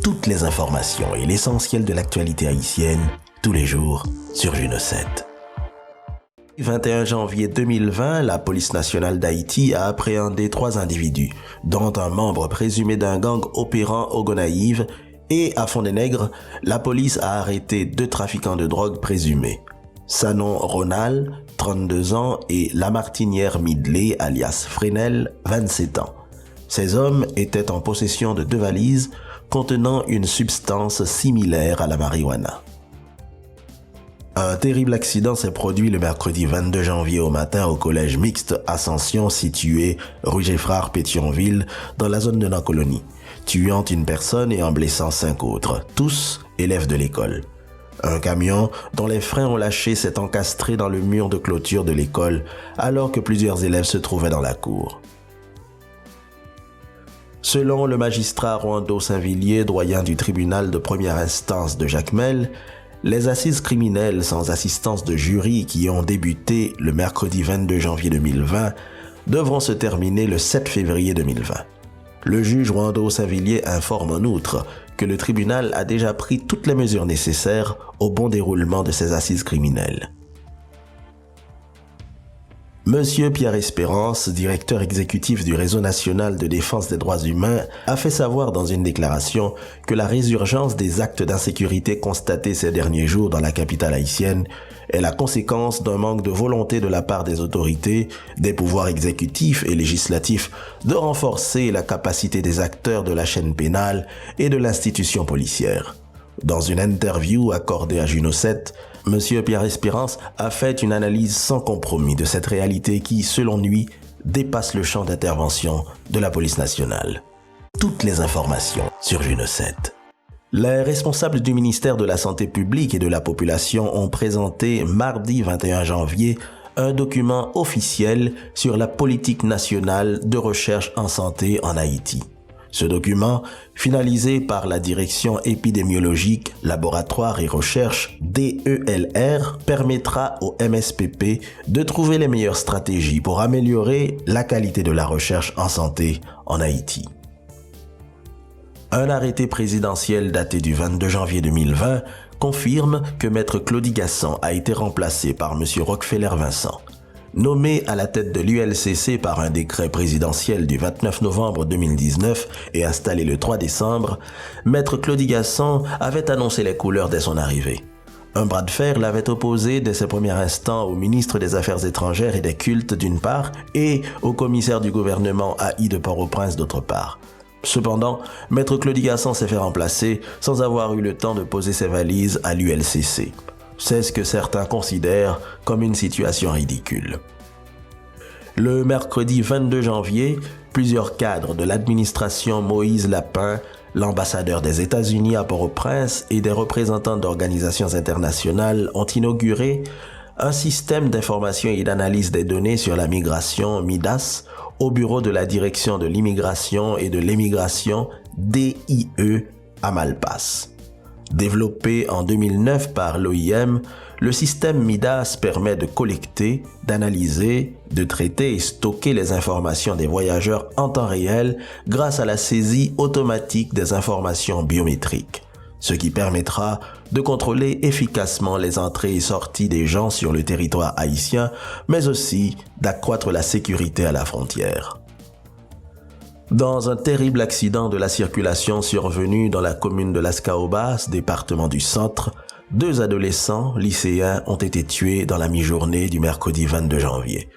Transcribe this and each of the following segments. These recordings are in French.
Toutes les informations et l'essentiel de l'actualité haïtienne, tous les jours sur Juno 7. 21 janvier 2020, la police nationale d'Haïti a appréhendé 3 individus, dont un membre présumé d'un gang opérant au Gonaïve, et à Fond-des-Nègres, la police a arrêté 2 trafiquants de drogue présumés. Sanon Ronald, 32 ans, et Lamartinière Midley, alias Fresnel, 27 ans. Ces hommes étaient en possession de 2 valises contenant une substance similaire à la marijuana. Un terrible accident s'est produit le mercredi 22 janvier au matin au collège mixte Ascension situé rue Geffrard-Pétionville dans la zone de Nancolonie, tuant une personne et en blessant 5 autres, tous élèves de l'école. Un camion dont les freins ont lâché s'est encastré dans le mur de clôture de l'école alors que plusieurs élèves se trouvaient dans la cour. Selon le magistrat Roando Saint-Villiers, doyen du tribunal de première instance de Jacmel, les assises criminelles sans assistance de jury qui ont débuté le mercredi 22 janvier 2020 devront se terminer le 7 février 2020. Le juge Roando Saint-Villiers informe en outre que le tribunal a déjà pris toutes les mesures nécessaires au bon déroulement de ces assises criminelles. Monsieur Pierre Espérance, directeur exécutif du Réseau national de défense des droits humains, a fait savoir dans une déclaration que la résurgence des actes d'insécurité constatés ces derniers jours dans la capitale haïtienne est la conséquence d'un manque de volonté de la part des autorités, des pouvoirs exécutifs et législatifs de renforcer la capacité des acteurs de la chaîne pénale et de l'institution policière. Dans une interview accordée à Juno 7, Monsieur Pierre Espérance a fait une analyse sans compromis de cette réalité qui, selon lui, dépasse le champ d'intervention de la police nationale. Toutes les informations sur Juno 7. Les responsables du ministère de la Santé publique et de la Population ont présenté mardi 21 janvier un document officiel sur la politique nationale de recherche en santé en Haïti. Ce document, finalisé par la Direction épidémiologique, laboratoire et recherche DELR, permettra au MSPP de trouver les meilleures stratégies pour améliorer la qualité de la recherche en santé en Haïti. Un arrêté présidentiel daté du 22 janvier 2020 confirme que Maître Claudie Gasson a été remplacé par M. Rockefeller Vincent. Nommé à la tête de l'ULCC par un décret présidentiel du 29 novembre 2019 et installé le 3 décembre, Maître Claudie Gasson avait annoncé les couleurs dès son arrivée. Un bras de fer l'avait opposé dès ses premiers instants au ministre des Affaires étrangères et des Cultes d'une part et au commissaire du gouvernement AI de Port-au-Prince d'autre part. Cependant, Maître Claudie Gasson s'est fait remplacer sans avoir eu le temps de poser ses valises à l'ULCC. C'est ce que certains considèrent comme une situation ridicule. Le mercredi 22 janvier, plusieurs cadres de l'administration Moïse Lapin, l'ambassadeur des États-Unis à Port-au-Prince et des représentants d'organisations internationales ont inauguré un système d'information et d'analyse des données sur la migration MIDAS au bureau de la Direction de l'immigration et de l'émigration DIE à Malpasse. Développé en 2009 par l'OIM, le système MIDAS permet de collecter, d'analyser, de traiter et stocker les informations des voyageurs en temps réel grâce à la saisie automatique des informations biométriques, ce qui permettra de contrôler efficacement les entrées et sorties des gens sur le territoire haïtien, mais aussi d'accroître la sécurité à la frontière. Dans un terrible accident de la circulation survenu dans la commune de Las Caobas, département du Centre, 2 adolescents lycéens ont été tués dans la mi-journée du mercredi 22 janvier.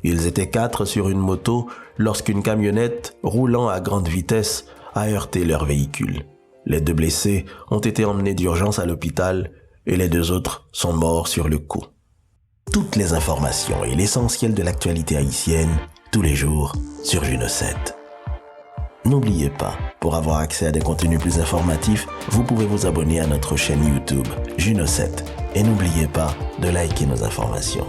Ils étaient 4 sur une moto lorsqu'une camionnette roulant à grande vitesse a heurté leur véhicule. Les 2 blessés ont été emmenés d'urgence à l'hôpital et les 2 autres sont morts sur le coup. Toutes les informations et l'essentiel de l'actualité haïtienne, tous les jours sur Juno 7. N'oubliez pas, pour avoir accès à des contenus plus informatifs, vous pouvez vous abonner à notre chaîne YouTube Juno 7 et n'oubliez pas de liker nos informations.